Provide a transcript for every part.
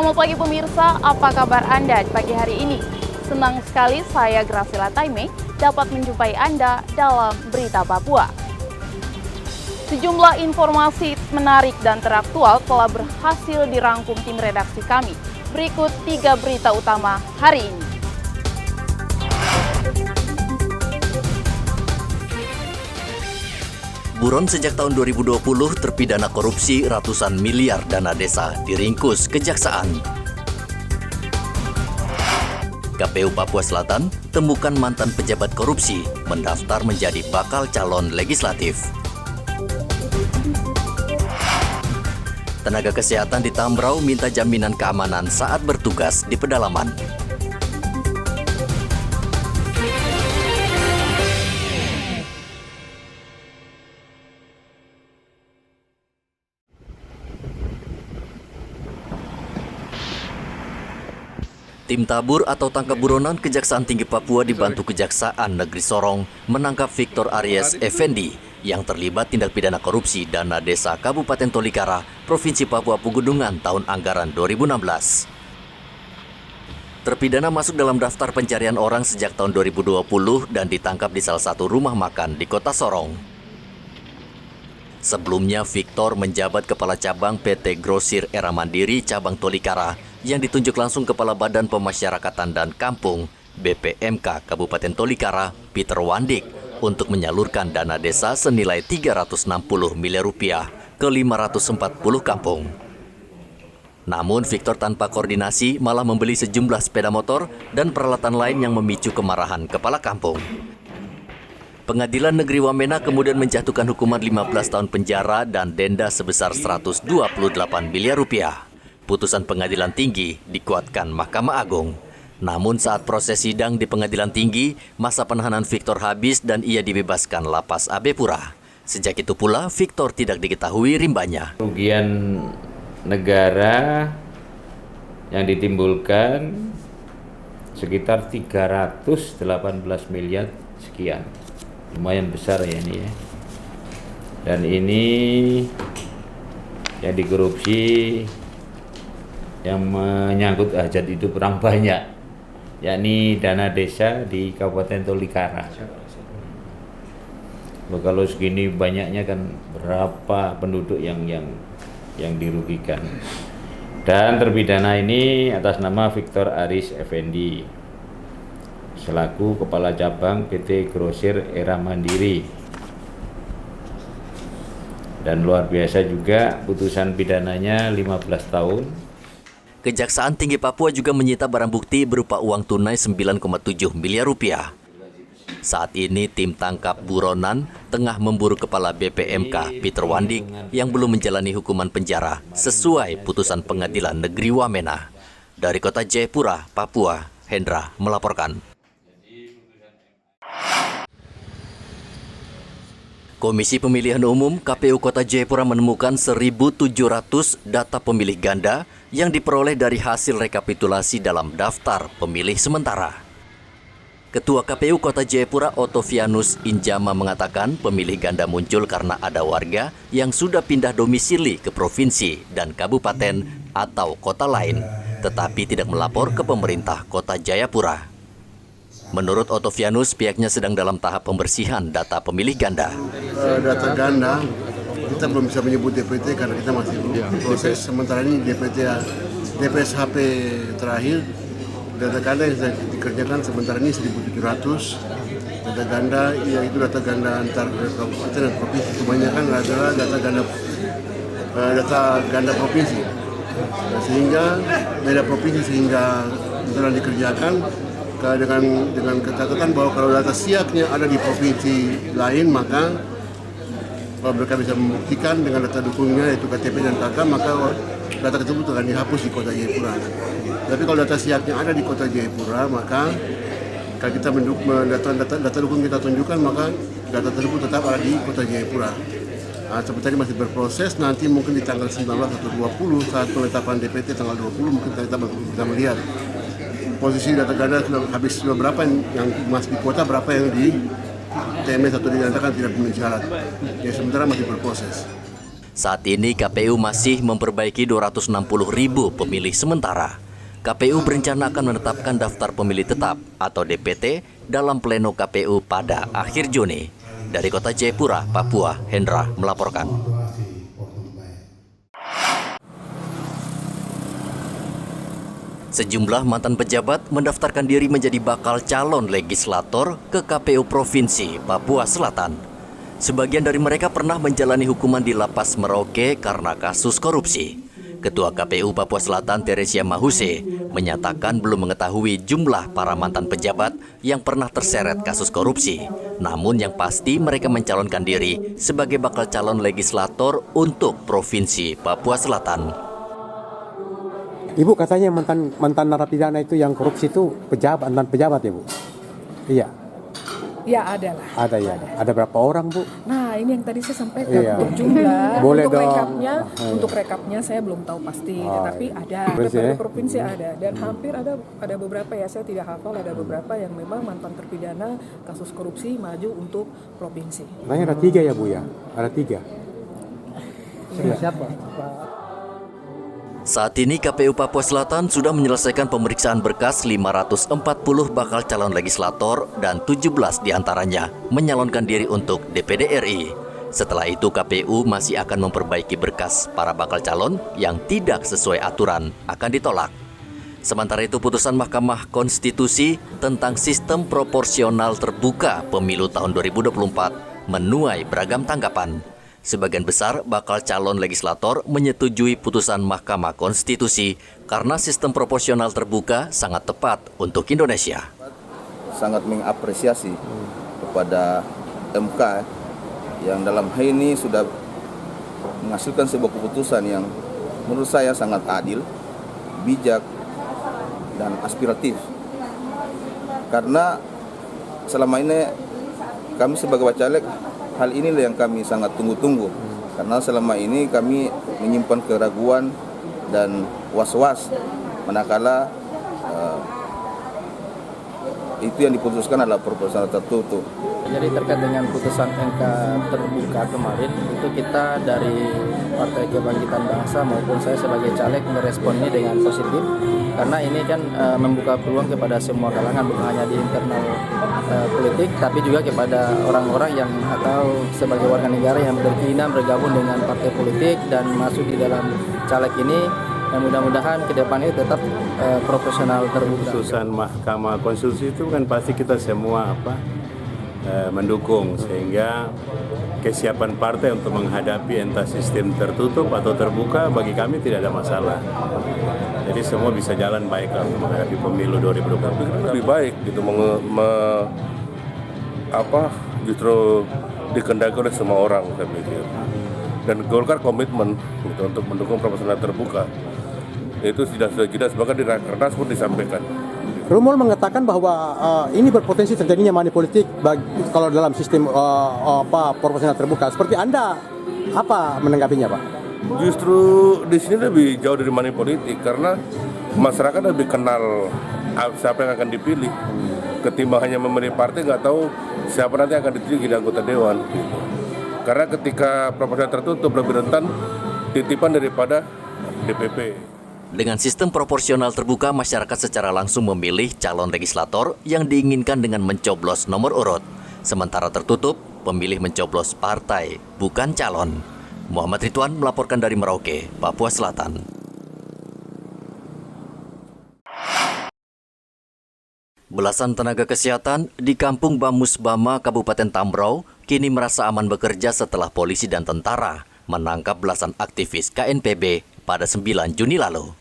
Selamat pagi pemirsa, apa kabar Anda di pagi hari ini? Senang sekali saya Graciela Taime dapat menjumpai Anda dalam Berita Papua. Sejumlah informasi menarik dan teraktual telah berhasil dirangkum tim redaksi kami. Berikut 3 berita utama hari ini. Buron sejak tahun 2020 terpidana korupsi ratusan miliar dana desa diringkus kejaksaan. KPU Papua Selatan temukan mantan pejabat korupsi mendaftar menjadi bakal calon legislatif. Tenaga kesehatan di Tambrau minta jaminan keamanan saat bertugas di pedalaman. Tim tabur atau tangkap buronan Kejaksaan Tinggi Papua dibantu Kejaksaan Negeri Sorong menangkap Victor Aries Effendi yang terlibat tindak pidana korupsi dana desa Kabupaten Tolikara, Provinsi Papua Pegunungan tahun anggaran 2016. Terpidana masuk dalam daftar pencarian orang sejak tahun 2020 dan ditangkap di salah satu rumah makan di Kota Sorong. Sebelumnya, Victor menjabat Kepala Cabang PT Grosir Era Mandiri Cabang Tolikara yang ditunjuk langsung Kepala Badan Pemasyarakatan dan Kampung BPMK Kabupaten Tolikara, Peter Wandik, untuk menyalurkan dana desa senilai 360 miliar rupiah ke 540 kampung. Namun, Victor tanpa koordinasi malah membeli sejumlah sepeda motor dan peralatan lain yang memicu kemarahan kepala kampung. Pengadilan Negeri Wamena kemudian menjatuhkan hukuman 15 tahun penjara dan denda sebesar 128 miliar rupiah. Putusan Pengadilan Tinggi dikuatkan Mahkamah Agung. Namun saat proses sidang di Pengadilan Tinggi, masa penahanan Victor habis dan ia dibebaskan Lapas AB Pura. Sejak itu pula, Victor tidak diketahui rimbanya. Kerugian negara yang ditimbulkan sekitar 318 miliar sekian. Lumayan besar ya ini ya. Dan ini yang dikorupsi yang menyangkut hajat hidup orang banyak, yakni dana desa di Kabupaten Tolikara. Kalau segini banyaknya kan berapa penduduk yang dirugikan. Dan terpidana ini atas nama Victor Aries Effendi selaku Kepala Cabang PT Grosir Era Mandiri. Dan luar biasa juga putusan pidananya 15 tahun. Kejaksaan Tinggi Papua juga menyita barang bukti berupa uang tunai 9,7 miliar rupiah. Saat ini tim tangkap buronan tengah memburu Kepala BPMK Peter Wandik yang belum menjalani hukuman penjara sesuai putusan Pengadilan Negeri Wamena. Dari Kota Jayapura, Papua, Hendra melaporkan. Komisi Pemilihan Umum KPU Kota Jayapura menemukan 1.700 data pemilih ganda yang diperoleh dari hasil rekapitulasi dalam daftar pemilih sementara. Ketua KPU Kota Jayapura Otovianus Injama mengatakan pemilih ganda muncul karena ada warga yang sudah pindah domisili ke provinsi dan kabupaten atau kota lain, tetapi tidak melapor ke pemerintah Kota Jayapura. Menurut Otovianus, pihaknya sedang dalam tahap pembersihan data pemilih ganda. Data ganda, kita belum bisa menyebut DPT karena kita masih proses. Sementara ini DPS HP terakhir, data ganda yang sedang dikerjakan sementara ini 1.700. Data ganda, yaitu data ganda antar kabupaten dan provinsi. Kebanyakan adalah data ganda provinsi. Sehingga beda provinsi sehingga sedang dikerjakan dengan catatan bahwa kalau data siapnya ada di provinsi lain, maka kalau mereka bisa membuktikan dengan data dukungnya yaitu KTP dan KK, maka data tersebut akan dihapus di Kota Jayapura. Tapi kalau data siapnya ada di Kota Jayapura, maka kalau kita data dukung kita tunjukkan, maka data tersebut tetap ada di Kota Jayapura. Seperti ini masih berproses, nanti mungkin di tanggal 19 atau 20 saat penetapan DPT tanggal 20 mungkin kita bisa melihat posisi data ganda sudah berapa yang masih di kota, berapa yang di TMS atau dinyatakan tidak memenuhi syarat. Ya sementara masih berproses. Saat ini KPU masih memperbaiki 260.000 pemilih sementara. KPU berencana akan menetapkan daftar pemilih tetap atau DPT dalam pleno KPU pada akhir Juni. Dari Kota Jayapura, Papua, Hendra melaporkan. Sejumlah mantan pejabat mendaftarkan diri menjadi bakal calon legislator ke KPU Provinsi Papua Selatan. Sebagian dari mereka pernah menjalani hukuman di Lapas Merauke karena kasus korupsi. Ketua KPU Papua Selatan Teresia Mahuse menyatakan belum mengetahui jumlah para mantan pejabat yang pernah terseret kasus korupsi. Namun yang pasti mereka mencalonkan diri sebagai bakal calon legislator untuk Provinsi Papua Selatan. Ibu katanya mantan narapidana itu yang korupsi itu mantan pejabat ya Bu? Iya. Ya ada lah. Ada ya. Ada berapa orang Bu? Nah ini yang tadi saya sampaikan Iya. untuk jumlah, Boleh untuk dong. untuk rekapnya saya belum tahu pasti, tetapi ada. Provinsi, Beberapa provinsi ada dan hampir ada beberapa ya saya tidak hafal, ada beberapa yang memang mantan terpidana kasus korupsi maju untuk provinsi. Katanya ada 3 ya Bu ya? Ada 3. Siapa? Saat ini KPU Papua Selatan sudah menyelesaikan pemeriksaan berkas 540 bakal calon legislator dan 17 diantaranya menyalonkan diri untuk DPD RI. Setelah itu KPU masih akan memperbaiki berkas para bakal calon yang tidak sesuai aturan akan ditolak. Sementara itu putusan Mahkamah Konstitusi tentang sistem proporsional terbuka pemilu tahun 2024 menuai beragam tanggapan. Sebagian besar bakal calon legislator menyetujui putusan Mahkamah Konstitusi karena sistem proporsional terbuka sangat tepat untuk Indonesia. Sangat mengapresiasi kepada MK yang dalam hal ini sudah menghasilkan sebuah keputusan yang menurut saya sangat adil, bijak, dan aspiratif. Karena selama ini kami sebagai bacalek, hal inilah yang kami sangat tunggu-tunggu. Karena selama ini kami menyimpan keraguan dan was-was manakala itu yang diputuskan adalah proporsional tertutup. Jadi terkait dengan putusan MK terbuka kemarin, itu kita dari Partai Kebangkitan Bangsa maupun saya sebagai caleg merespon ini dengan positif, karena ini kan membuka peluang kepada semua kalangan, bukan hanya di internal politik, tapi juga kepada orang-orang yang atau sebagai warga negara yang berkeinginan bergabung dengan partai politik dan masuk di dalam caleg ini. Mudah-mudahan ke depan ini tetap proporsional terbuka. Putusan Mahkamah Konstitusi itu kan pasti kita semua mendukung, sehingga kesiapan partai untuk menghadapi entah sistem tertutup atau terbuka bagi kami tidak ada masalah. Jadi semua bisa jalan baik untuk menghadapi pemilu 2024. Lebih baik gitu justru dikendaki oleh semua orang, saya pikir. Dan Golkar komitmen gitu, untuk mendukung proporsional terbuka. Itu sudah bahkan di Rakernas pun disampaikan. Rumor mengatakan bahwa ini berpotensi terjadinya money politik kalau dalam sistem proporsional terbuka. Seperti Anda apa menanggapinya, Pak? Justru di sini lebih jauh dari money politik karena masyarakat lebih kenal siapa yang akan dipilih. Ketimbang hanya memilih partai, nggak tahu siapa nanti akan dipilih jadi anggota dewan. Gitu. Karena ketika proporsional tertutup lebih rentan titipan daripada DPP. Dengan sistem proporsional terbuka, masyarakat secara langsung memilih calon legislator yang diinginkan dengan mencoblos nomor urut. Sementara tertutup, pemilih mencoblos partai, bukan calon. Muhammad Ridwan melaporkan dari Merauke, Papua Selatan. Belasan tenaga kesehatan di Kampung Bamus Bama, Kabupaten Tambrau, kini merasa aman bekerja setelah polisi dan tentara menangkap belasan aktivis KNPB pada 9 Juni lalu.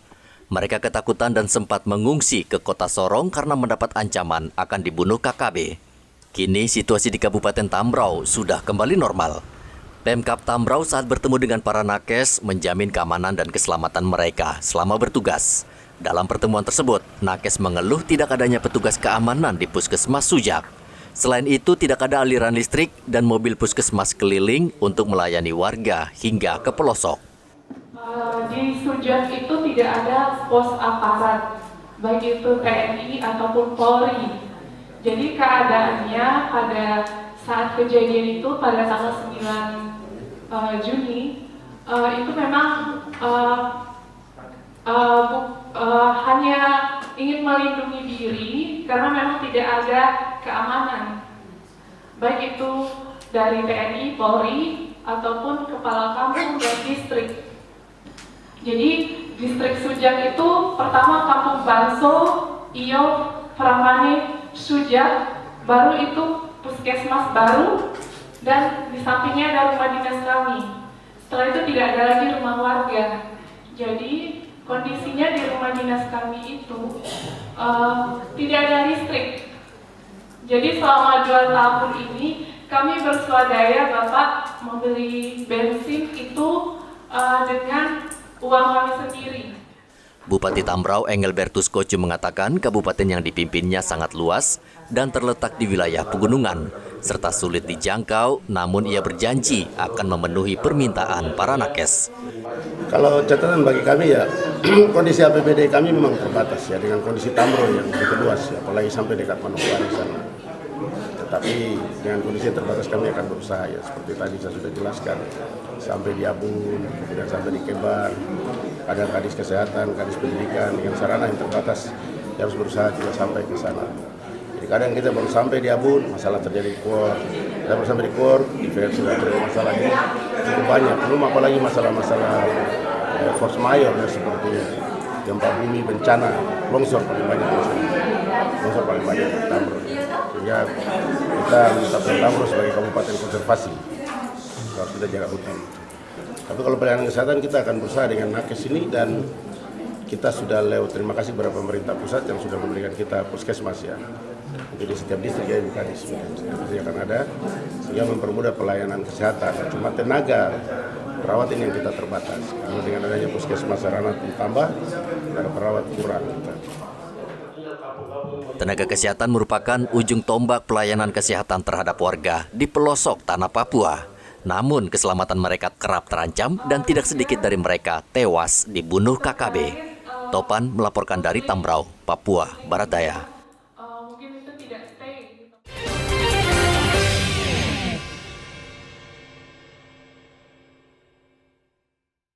Mereka ketakutan dan sempat mengungsi ke kota Sorong karena mendapat ancaman akan dibunuh KKB. Kini situasi di Kabupaten Tambrau sudah kembali normal. Pemkab Tambrau saat bertemu dengan para nakes menjamin keamanan dan keselamatan mereka selama bertugas. Dalam pertemuan tersebut, nakes mengeluh tidak adanya petugas keamanan di Puskesmas Sujak. Selain itu, tidak ada aliran listrik dan mobil puskesmas keliling untuk melayani warga hingga ke pelosok. Di Sujak itu tidak ada pos aparat, baik itu TNI ataupun Polri. Jadi keadaannya pada saat kejadian itu pada tanggal 9 Juni itu memang hanya ingin melindungi diri karena memang tidak ada keamanan, baik itu dari TNI, Polri, ataupun kepala kampung dan distrik. Jadi distrik Sujak itu pertama kampung Banso, Iyo, Pramane, Sujak, baru itu puskesmas baru, dan di sampingnya ada rumah dinas kami. Setelah itu tidak ada lagi rumah warga. Jadi kondisinya di rumah dinas kami itu tidak ada listrik. Jadi selama 2 tahun ini kami bersuadaya Bapak membeli bensin itu dengan uang kami sendiri. Bupati Tambrau Engelbertus Kocu mengatakan kabupaten yang dipimpinnya sangat luas dan terletak di wilayah pegunungan, serta sulit dijangkau, namun ia berjanji akan memenuhi permintaan para nakes. Kalau catatan bagi kami ya, kondisi APBD kami memang terbatas ya dengan kondisi Tambrau yang begitu luas ya, apalagi sampai dekat Manokwari sana. Tetapi dengan kondisi yang terbatas kami akan berusaha ya, seperti tadi saya sudah jelaskan, sampai di Abun, kemudian sampai di Kebar, ada kadis kesehatan, kadis pendidikan, dengan sarana yang terbatas, ya harus berusaha kita sampai ke sana. Jadi kadang kita baru sampai di Abun, masalah terjadi di KOR, kita baru sampai di KOR, di VR sudah terjadi masalah ini cukup banyak, belum apalagi masalah-masalah force majeure ya, seperti gempa bumi, bencana, longsor paling banyak di Tambrau. Sehingga kita menetapkan Tambrau sebagai kabupaten konservasi, harus kita jaga hutan. Tapi kalau pelayanan kesehatan kita akan berusaha dengan nakes ini, dan kita sudah lewat, terima kasih kepada pemerintah pusat yang sudah memberikan kita puskesmas ya. Jadi setiap distrik ya pasti akan ada, sehingga mempermudah pelayanan kesehatan. Cuma tenaga perawat ini yang kita terbatas, karena dengan adanya puskesmas sarana tambah, ada perawat kurang. Tenaga kesehatan merupakan ujung tombak pelayanan kesehatan terhadap warga di pelosok tanah Papua. Namun keselamatan mereka kerap terancam dan tidak sedikit dari mereka tewas dibunuh KKB. Topan melaporkan dari Tambrau, Papua Barat Daya.